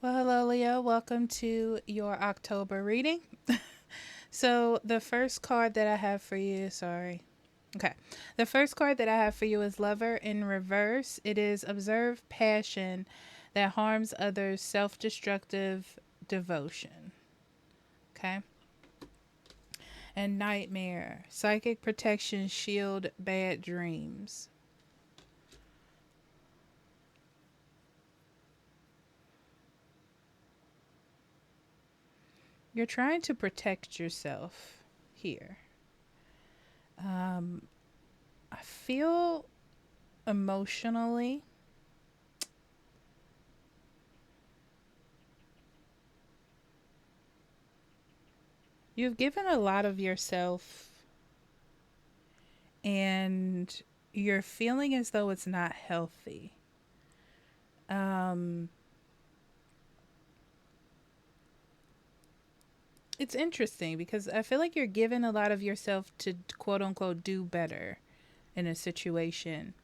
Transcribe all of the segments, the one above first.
Well, hello, Leo. Welcome to your October reading. So, the first card that I have for you, sorry. Okay. The first card that I have for you is Lover in reverse. It is observe passion that harms others, self destructive devotion. Okay. And Nightmare, psychic protection, shield bad dreams. You're trying to protect yourself here. Um, I feel emotionally you've given a lot of yourself and you're feeling as though it's not healthy. Um, it's interesting because I feel like you're giving a lot of yourself to quote unquote do better in a situation,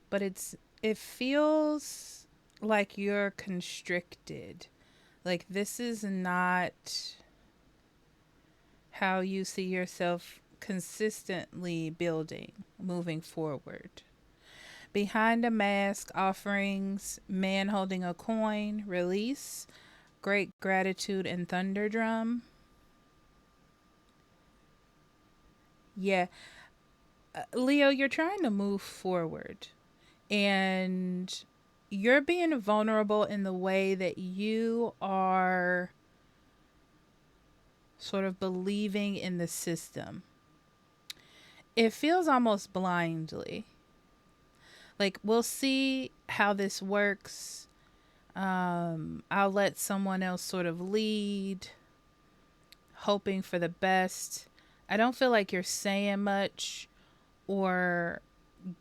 but it feels like you're constricted. Like this is not how you see yourself consistently building moving forward. Behind a mask, offerings, man holding a coin, release, great gratitude, and thunder drum. Yeah. Leo, you're trying to move forward and you're being vulnerable in the way that you are sort of believing in the system. It feels almost blindly. Like, we'll see how this works. I'll let someone else sort of lead, hoping for the best. I don't feel like you're saying much or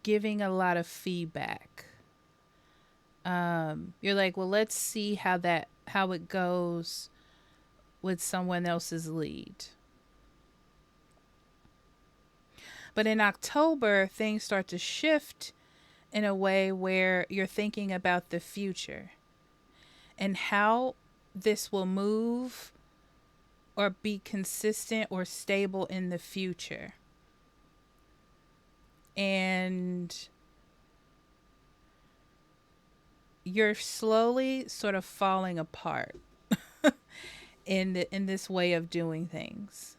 giving a lot of feedback. You're like, well, let's see how it goes with someone else's lead. But in October, things start to shift in a way where you're thinking about the future and how this will move or be consistent or stable in the future. And you're slowly sort of falling apart in this way of doing things.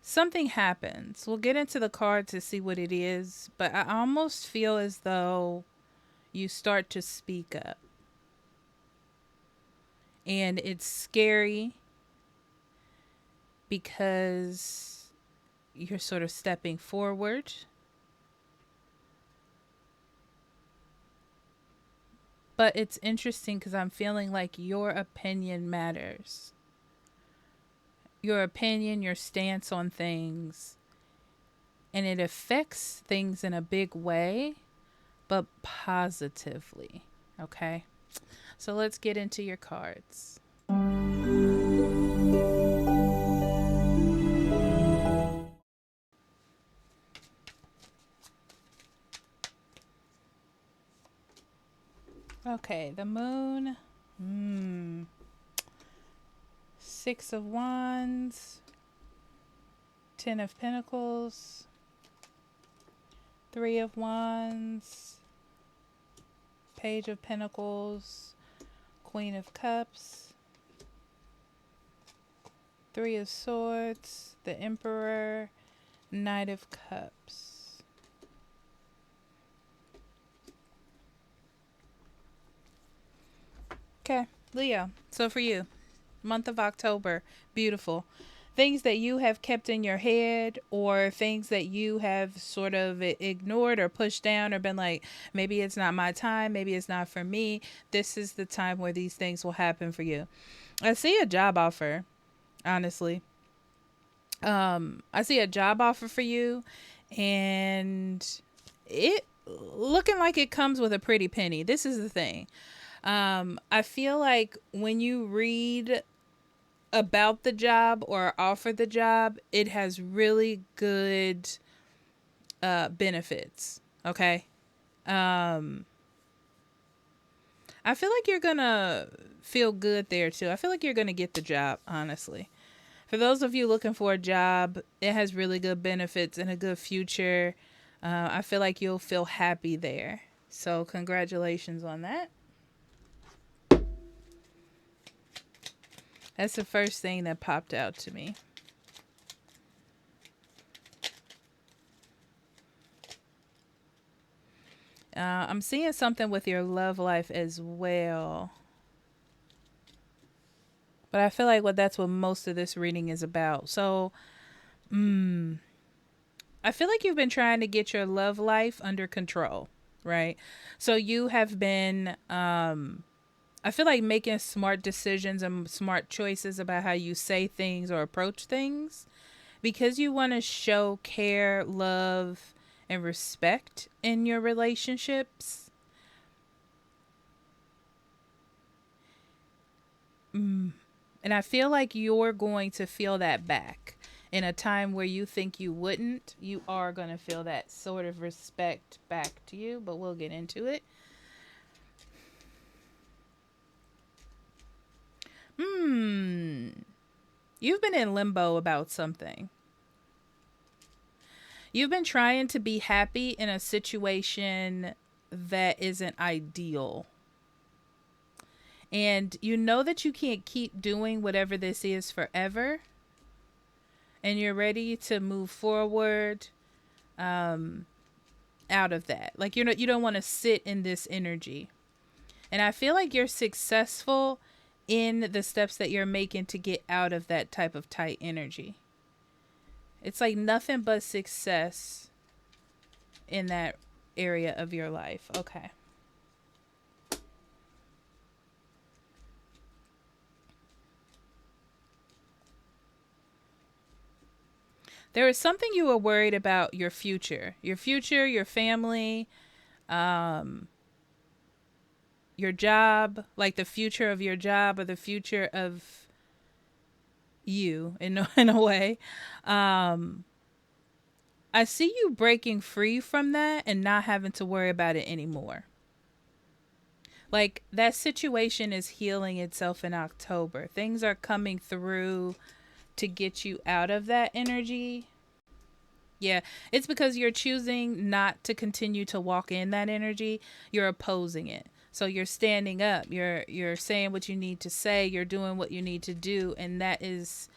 Something happens. We'll get into the card to see what it is, but I almost feel as though you start to speak up. And it's scary because you're sort of stepping forward. But it's interesting because I'm feeling like your opinion matters. Your opinion, your stance on things, and it affects things in a big way, but positively. Okay? So let's get into your cards. Okay, the moon. Six of Wands, Ten of Pentacles, Three of Wands, Page of Pentacles, Queen of Cups, Three of Swords, the Emperor, Knight of Cups. Okay, Leo. So for you, month of October, beautiful. Things that you have kept in your head or things that you have sort of ignored or pushed down or been like, maybe it's not my time, maybe it's not for me. This is the time where these things will happen for you. I see a job offer, honestly. I see a job offer for you and it looking like it comes with a pretty penny. This is the thing. I feel like when you read about the job or offer the job, it has really good benefits. Okay. Um, I feel like you're gonna feel good there too. I feel like you're gonna get the job, honestly. For those of you looking for a job, it has really good benefits and a good future. I feel like you'll feel happy there. So, congratulations on that. That's the first thing that popped out to me. I'm seeing something with your love life as well. But I feel like that's what most of this reading is about. So, I feel like you've been trying to get your love life under control, right? So you have been I feel like making smart decisions and smart choices about how you say things or approach things because you want to show care, love, and respect in your relationships. And I feel like you're going to feel that back. In a time where you think you wouldn't, you are going to feel that sort of respect back to you, but we'll get into it. Hmm. You've been in limbo about something. You've been trying to be happy in a situation that isn't ideal. And you know that you can't keep doing whatever this is forever. And you're ready to move forward out of that. Like you don't want to sit in this energy. And I feel like you're successful in the steps that you're making to get out of that type of tight energy. It's like nothing but success in that area of your life. Okay. There is something you were worried about your future, your family, um, your job, like the future of your job or the future of you in a way. Um, I see you breaking free from that and not having to worry about it anymore. Like that situation is healing itself in October. Things are coming through to get you out of that energy. Yeah, it's because you're choosing not to continue to walk in that energy. You're opposing it. So you're standing up. You're saying what you need to say. You're doing what you need to do, and that is,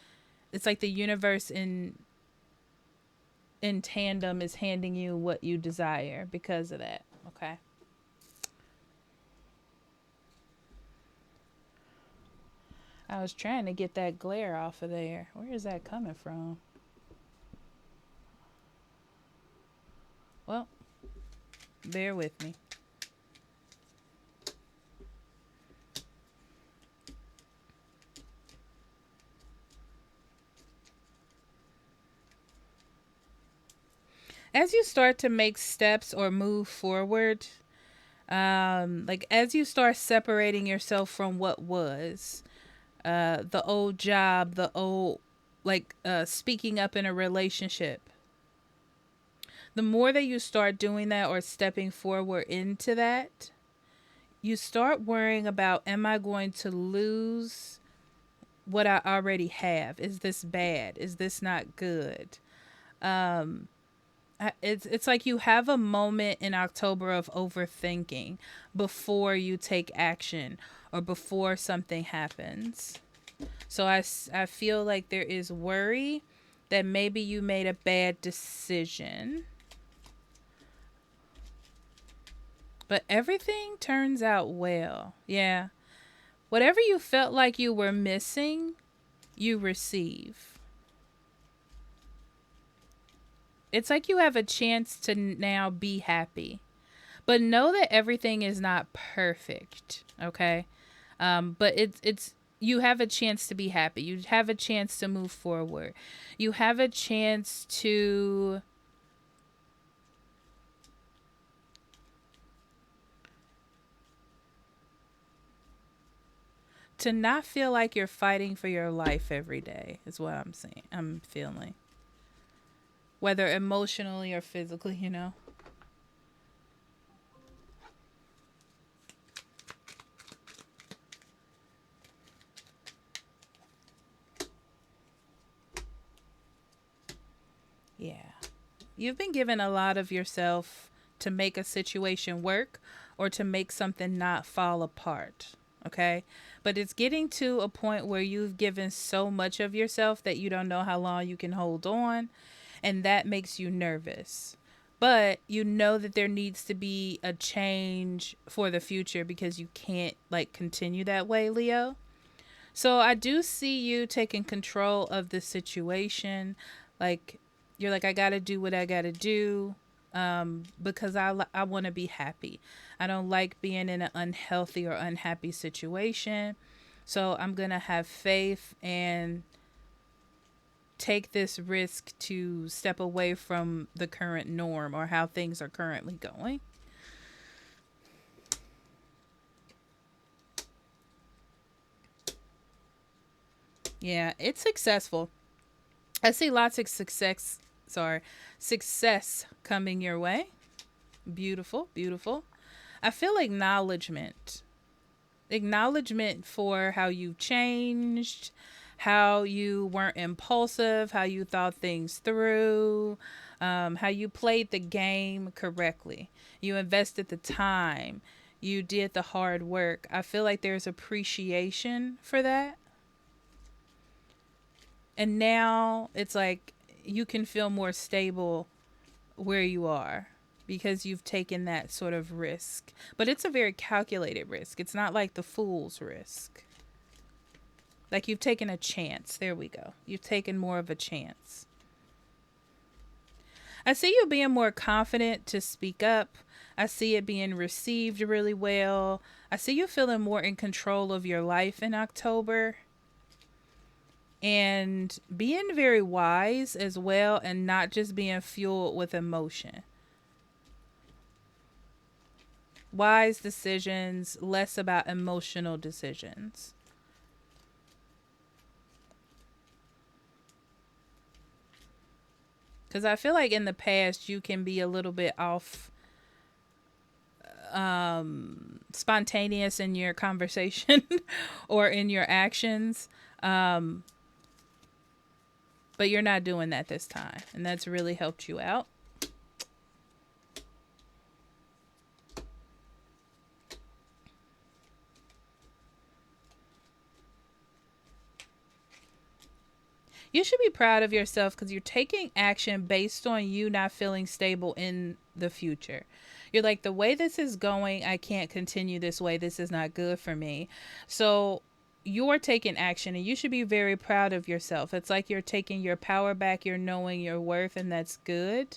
it's like the universe in tandem is handing you what you desire because of that. Okay. I was trying to get that glare off of there. Where is that coming from? Well, bear with me. As you start to make steps or move forward, like as you start separating yourself from what was, the old job, the old, like speaking up in a relationship, the more that you start doing that or stepping forward into that, you start worrying about, am I going to lose what I already have? Is this bad? Is this not good? Um, it's like you have a moment in October of overthinking before you take action or before something happens. So I feel like there is worry that maybe you made a bad decision. But everything turns out well. Yeah. Whatever you felt like you were missing, you receive. It's like you have a chance to now be happy. But know that everything is not perfect, okay? But it's you have a chance to be happy. You have a chance to move forward. You have a chance to not feel like you're fighting for your life every day is what I'm saying. I'm feeling. Whether emotionally or physically, you know. Yeah. You've been given a lot of yourself to make a situation work or to make something not fall apart. Okay. But it's getting to a point where you've given so much of yourself that you don't know how long you can hold on. And that makes you nervous. But you know that there needs to be a change for the future because you can't like continue that way, Leo. So I do see you taking control of the situation. Like you're like, I gotta do what I gotta do, because I want to be happy. I don't like being in an unhealthy or unhappy situation. So I'm gonna have faith and take this risk to step away from the current norm or how things are currently going. Yeah, it's successful. I see lots of success coming your way. Beautiful, beautiful. I feel acknowledgement for how you changed, how you weren't impulsive, how you thought things through, how you played the game correctly. You invested the time, you did the hard work. I feel like there's appreciation for that. And now it's like you can feel more stable where you are because you've taken that sort of risk. But it's a very calculated risk. It's not like the fool's risk. Like you've taken a chance. There we go. You've taken more of a chance. I see you being more confident to speak up. I see it being received really well. I see you feeling more in control of your life in October and being very wise as well and not just being fueled with emotion. Wise decisions, less about emotional decisions. Because I feel like in the past you can be a little bit off, spontaneous in your conversation or in your actions. Um, but you're not doing that this time. And that's really helped you out. You should be proud of yourself because you're taking action based on you not feeling stable in the future. You're like, the way this is going, I can't continue this way. This is not good for me. So you're taking action and you should be very proud of yourself. It's like you're taking your power back, you're knowing your worth, and that's good.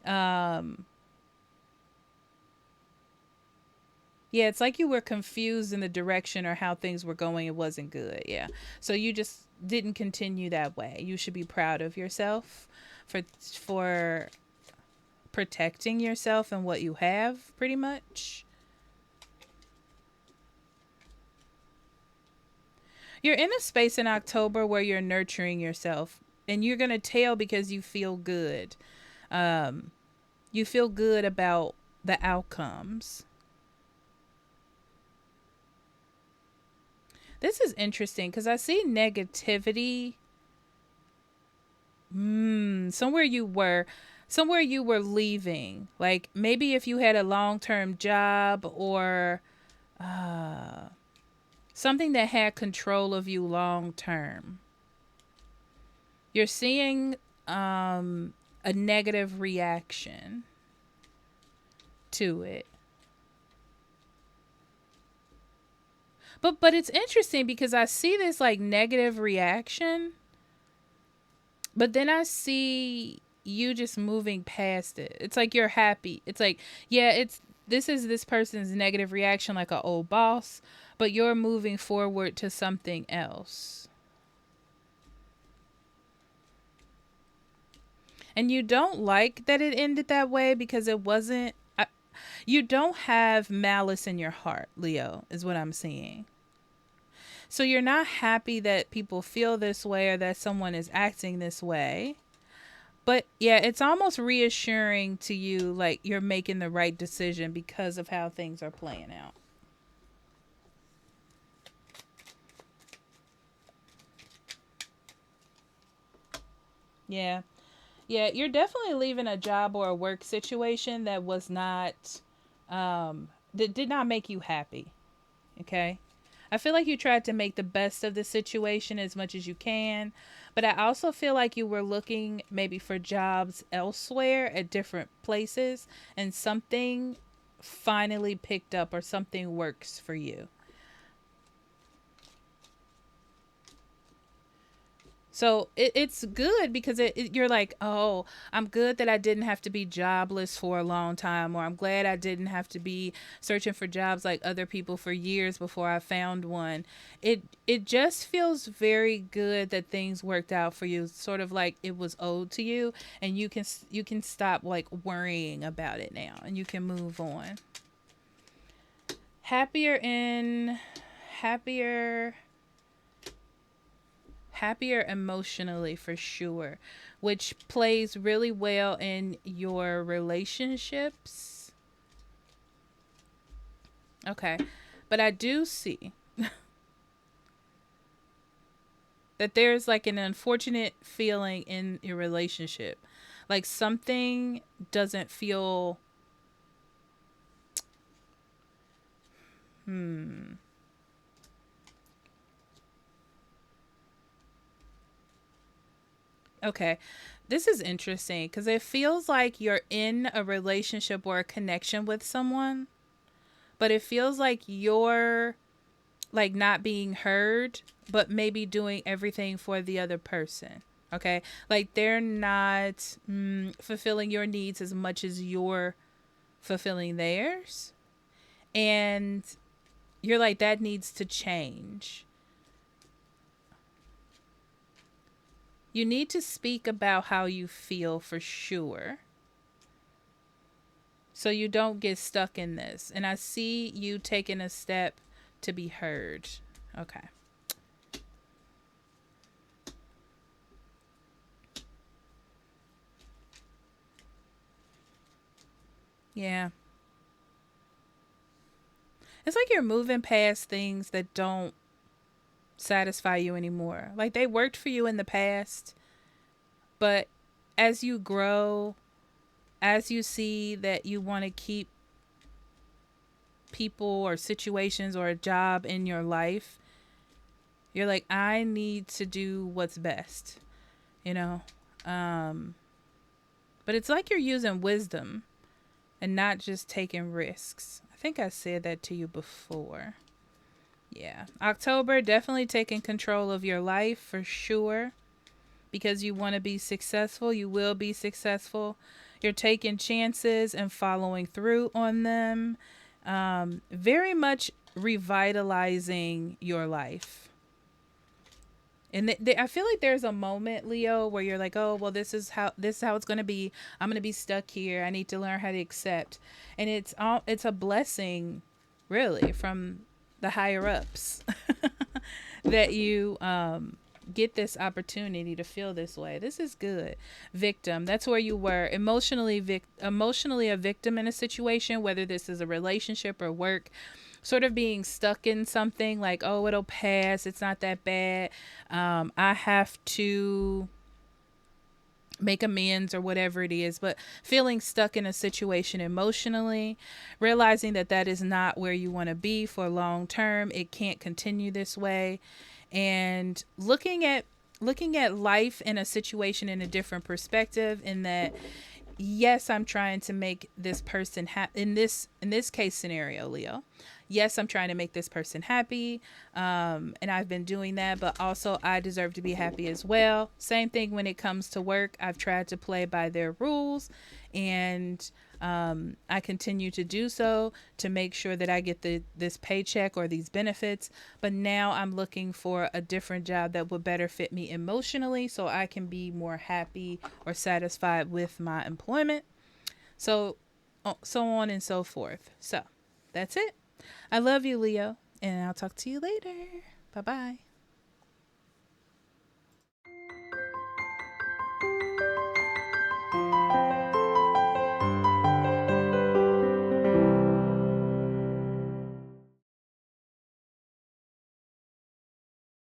Um, yeah, it's like you were confused in the direction or how things were going. It wasn't good. Yeah. So you just didn't continue that way. You should be proud of yourself for protecting yourself and what you have pretty much. You're in a space in October where you're nurturing yourself and you're going to tell because you feel good. Um, you feel good about the outcomes. This is interesting because I see negativity. Somewhere you were, somewhere you were leaving. Like maybe if you had a long-term job or uh, something that had control of you long term. You're seeing a negative reaction to it. But it's interesting because I see this like negative reaction, but then I see you just moving past it. It's like you're happy. It's like, yeah, it's this is this person's negative reaction like a old boss, but you're moving forward to something else. And you don't like that it ended that way because it wasn't you don't have malice in your heart, Leo, is what I'm seeing. So you're not happy that people feel this way or that someone is acting this way. But yeah, it's almost reassuring to you like you're making the right decision because of how things are playing out. Yeah. Yeah, you're definitely leaving a job or a work situation that was not that did not make you happy. Okay? I feel like you tried to make the best of the situation as much as you can, but I also feel like you were looking maybe for jobs elsewhere at different places and something finally picked up or something works for you. So it's good because you're like, oh, I'm good that I didn't have to be jobless for a long time, or I'm glad I didn't have to be searching for jobs like other people for years before I found one. It just feels very good that things worked out for you, sort of like it was owed to you, and you can stop like worrying about it now, and you can move on. Happier in happier happier emotionally for sure, which plays really well in your relationships. Okay. But I do see that there's like an unfortunate feeling in your relationship. Like something doesn't feel hmm. Okay. This is interesting because it feels like you're in a relationship or a connection with someone, but it feels like you're like not being heard, but maybe doing everything for the other person. Okay. Like they're not fulfilling your needs as much as you're fulfilling theirs. And you're like, that needs to change. You need to speak about how you feel for sure. So you don't get stuck in this. And I see you taking a step to be heard. Okay. Yeah. It's like you're moving past things that don't satisfy you anymore. Like they worked for you in the past, but as you grow, as you see that you want to keep people or situations or a job in your life, you're like, I need to do what's best, you know? Um, but it's like you're using wisdom and not just taking risks. I think I said that to you before. Yeah. October, definitely taking control of your life for sure because you want to be successful. You will be successful. You're taking chances and following through on them. Very much revitalizing your life. And I feel like there's a moment, Leo, where you're like, "Oh, well, this is how it's gonna be. I'm gonna be stuck here. I need to learn how to accept." And it's a blessing, really, from the higher ups that you get this opportunity to feel this way. This is good. Victim. That's where you were emotionally a victim in a situation, whether this is a relationship or work, sort of being stuck in something like, oh, it'll pass. It's not that bad. I have to make amends or whatever it is, but feeling stuck in a situation emotionally, realizing that that is not where you want to be for long term. It can't continue this way, and looking at life in a situation in a different perspective, in that yes, I'm trying to make this person in this case scenario, Leo. Yes, I'm trying to make this person happy, and I've been doing that. But also, I deserve to be happy as well. Same thing when it comes to work. I've tried to play by their rules, and I continue to do so to make sure that I get this paycheck or these benefits. But now I'm looking for a different job that would better fit me emotionally, so I can be more happy or satisfied with my employment. So, so on and so forth. So, that's it. I love you, Leo, and I'll talk to you later. Bye. Bye bye.